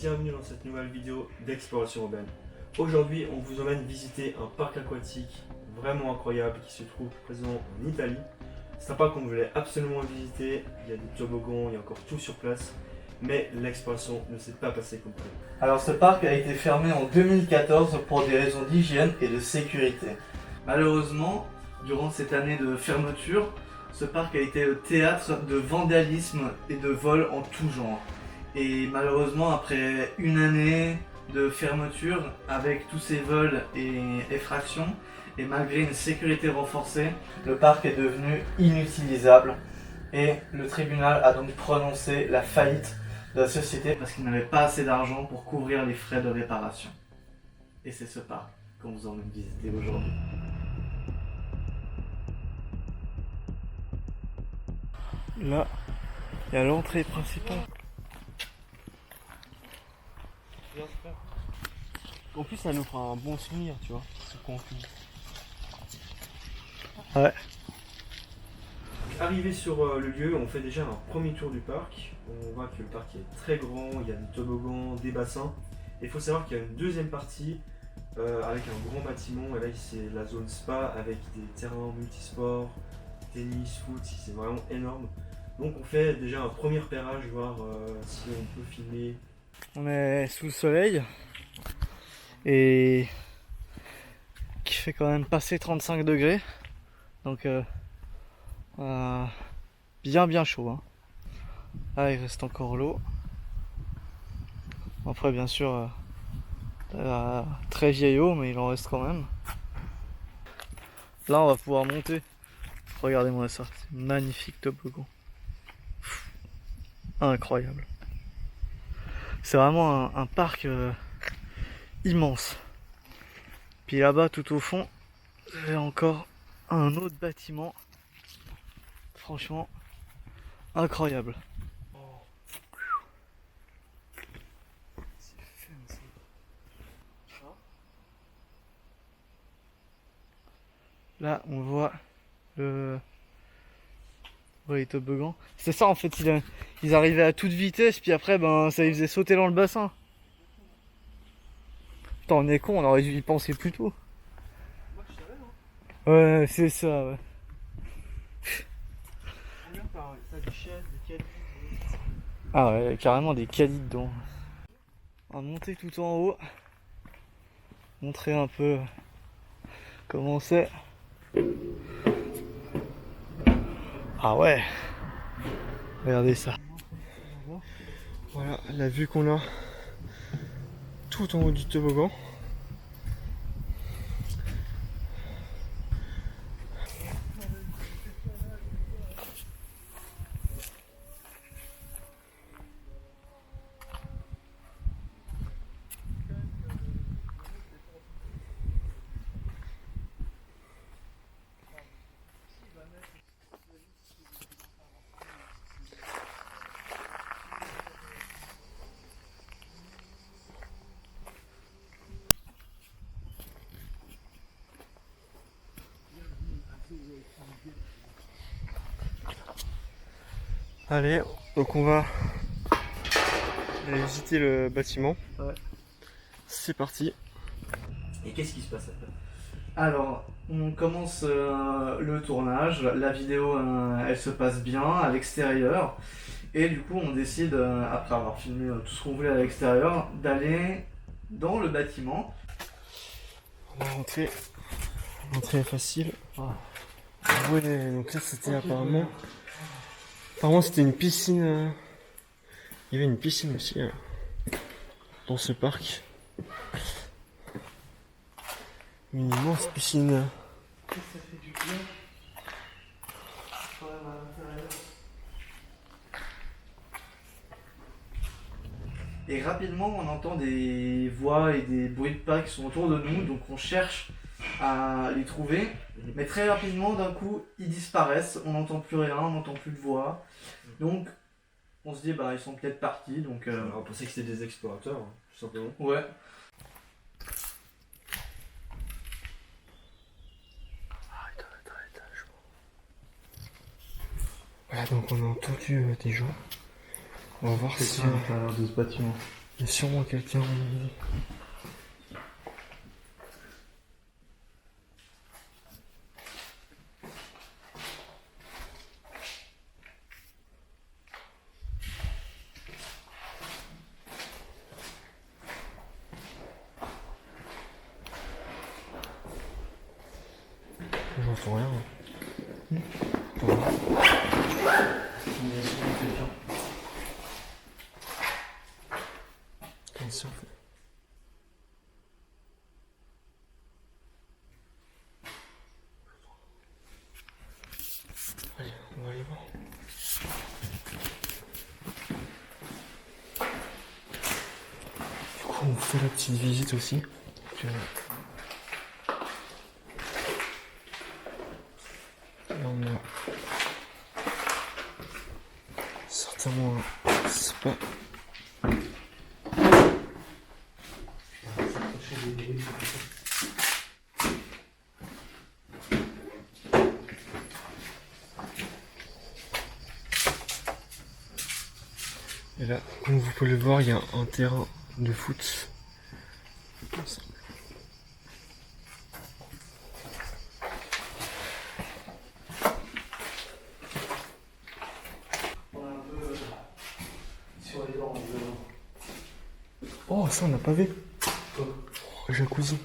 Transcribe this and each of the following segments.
bienvenue dans cette nouvelle vidéo d'exploration urbaine. Aujourd'hui, on vous emmène visiter un parc aquatique vraiment incroyable qui se trouve présent en Italie. C'est un parc qu'on voulait absolument visiter, il y a des toboggans, il y a encore tout sur place, mais l'exploration ne s'est pas passée comme prévu. Alors ce parc a été fermé en 2014 pour des raisons d'hygiène et de sécurité. Malheureusement, durant cette année de fermeture, ce parc a été le théâtre de vandalisme et de vols en tout genre. Et malheureusement, après une année de fermeture, avec tous ces vols et effractions, et malgré une sécurité renforcée, le parc est devenu inutilisable. Et le tribunal a donc prononcé la faillite de la société parce qu'il n'avait pas assez d'argent pour couvrir les frais de réparation. Et c'est ce parc qu'on vous emmène visiter aujourd'hui. Là, il y a l'entrée principale. En plus, ça nous fera un bon souvenir, tu vois, ce qu'on fait. Ouais. Arrivé sur le lieu, on fait déjà un premier tour du parc. On voit que le parc est très grand, il y a des toboggans, des bassins. Et il faut savoir qu'il y a une deuxième partie avec un grand bâtiment. Et là, c'est la zone spa avec des terrains multisports, tennis, foot, c'est vraiment énorme. Donc on fait déjà un premier repérage, voir si on peut filmer. On est sous le soleil et qui fait quand même passer 35 degrés. Donc bien chaud. Hein. Là il reste encore l'eau. Après bien sûr très vieille eau, mais il en reste quand même. Là on va pouvoir monter. Regardez-moi ça, c'est magnifique toboggan. Incroyable. C'est vraiment un parc immense. Puis là-bas tout au fond, il y a encore un autre bâtiment. Franchement, incroyable. Là, on voit les toboggans. C'est ça en fait, ils arrivaient à toute vitesse, puis après, ben, ça les faisait sauter dans le bassin. Putain, on est con, on aurait dû y penser plus tôt. Moi je savais, hein. Ouais, c'est ça, ouais. T'as des chaises, des caddies. Ah ouais, carrément des caddies dedans. On va monter tout en haut. Montrer un peu comment c'est. Ah ouais. Regardez ça. Voilà la vue qu'on a tout en haut du toboggan. Allez, donc on va aller visiter le bâtiment. Ouais. C'est parti. Et qu'est-ce qui se passe après? Alors, on commence le tournage. La vidéo, elle se passe bien à l'extérieur. Et du coup, on décide, après avoir filmé tout ce qu'on voulait à l'extérieur, d'aller dans le bâtiment. On va rentrer. L'entrée est facile. Ah. Ouais, donc là c'était apparemment c'était une piscine. Il y avait une piscine aussi dans ce parc. Une immense piscine. Ça fait du bien. Quand même à l'intérieur. Et rapidement, on entend des voix et des bruits de pas qui sont autour de nous, donc on cherche à les trouver. Mais très rapidement, d'un coup, ils disparaissent. On n'entend plus rien, on n'entend plus de voix. Donc, on se dit, bah, ils sont peut-être partis. Donc, On pensait que c'était des explorateurs, hein, tout simplement. ouais. Voilà, donc on a entendu des gens. On va voir si à l'intérieur de ce bâtiment. Il y a sûrement quelqu'un. J'entends rien. J'entends rien. Il y a sûrement quelqu'un. Attention. Allez, on va aller voir. Du coup, on fait la petite visite aussi. Donc, là, on a certainement un spa. Et là, comme vous pouvez le voir, il y a un terrain de foot. Comme ça. On a un peu sur les dents. Oh, ça on n'a pas vu. Quoi? Oh, jacuzzi.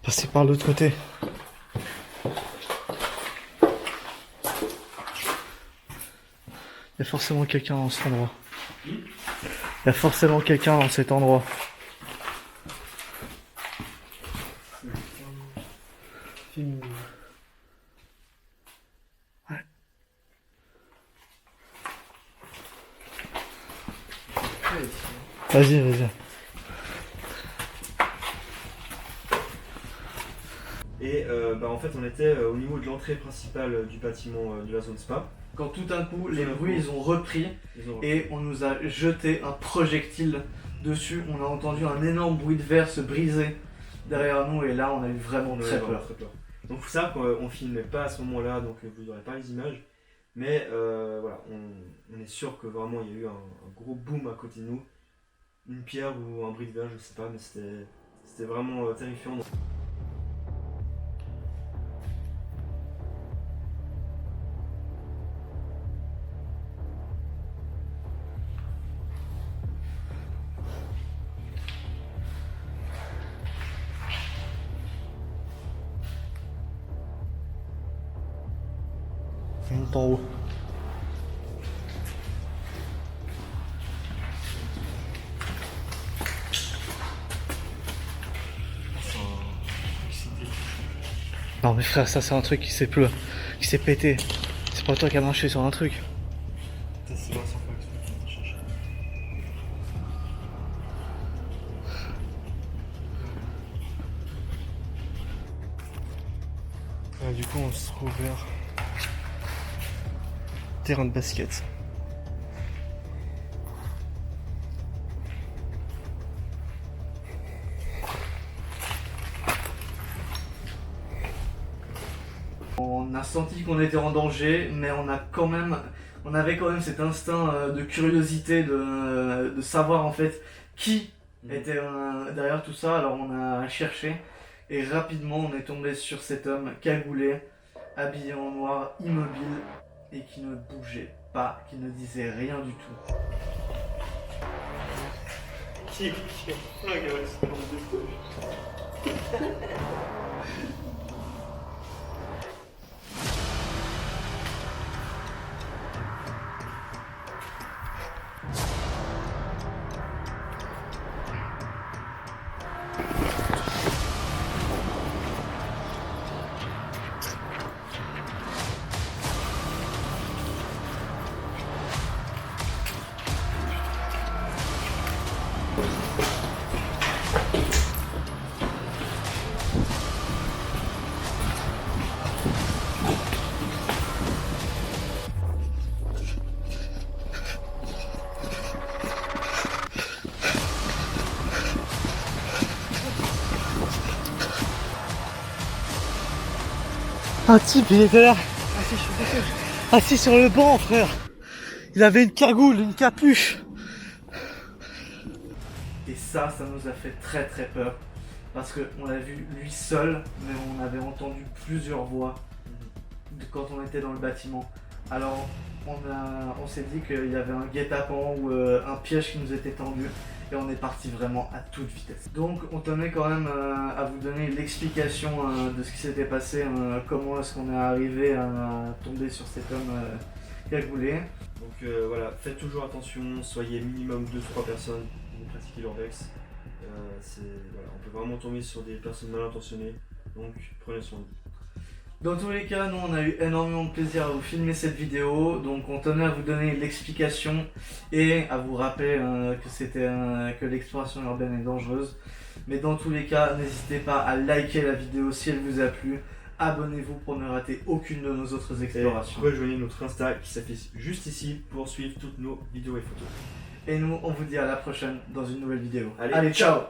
Passez par l'autre côté. Il y a forcément quelqu'un dans cet endroit. Il y a forcément quelqu'un dans cet endroit. Ouais. Vas-y, vas-y. Et en fait on était au niveau de l'entrée principale du bâtiment de la zone spa. Quand tout d'un coup, les Tout d'un bruits coup. ils ont repris Ils ont- et on nous a jeté un projectile dessus. On a entendu un énorme bruit de verre se briser derrière nous et là on a eu vraiment On avait très vraiment peur. très peur. Donc faut savoir qu'on filmait pas à ce moment-là, donc vous n'aurez pas les images. Mais voilà, on est sûr que vraiment il y a eu un gros boom à côté de nous. Une pierre ou un bruit de verre, je sais pas, mais c'était vraiment terrifiant. On monte en haut. Non mais frère, ça c'est un truc qui s'est pété. C'est pas toi qui as marché sur un truc. Du coup on se trouve vers terrain de basket. On a senti qu'on était en danger, mais on avait quand même cet instinct de curiosité de savoir en fait qui était derrière tout ça. Alors on a cherché et rapidement on est tombé sur cet homme cagoulé, habillé en noir, immobile et qui ne bougeait pas, qui ne disait rien du tout. Un type, il était là, assis sur le banc, frère. Il avait une cagoule, une capuche. Et ça nous a fait très très peur. Parce qu'on l'a vu lui seul, mais on avait entendu plusieurs voix quand on était dans le bâtiment. Alors on s'est dit qu'il y avait un guet-apens ou un piège qui nous était tendu. Et on est parti vraiment à toute vitesse. Donc on tenait quand même à vous donner l'explication de ce qui s'était passé, comment est-ce qu'on est arrivé à tomber sur cet homme cagoulé. Donc voilà, faites toujours attention, soyez minimum 2-3 personnes pour vous pratiquer l'urbex. Voilà, on peut vraiment tomber sur des personnes mal intentionnées, donc prenez soin de vous. Dans tous les cas, nous on a eu énormément de plaisir à vous filmer cette vidéo, donc on tenait à vous donner l'explication et à vous rappeler que l'exploration urbaine est dangereuse. Mais dans tous les cas, n'hésitez pas à liker la vidéo si elle vous a plu, abonnez-vous pour ne rater aucune de nos autres explorations. Et rejoignez notre Insta qui s'affiche juste ici pour suivre toutes nos vidéos et photos. Et nous on vous dit à la prochaine dans une nouvelle vidéo. Allez, ciao.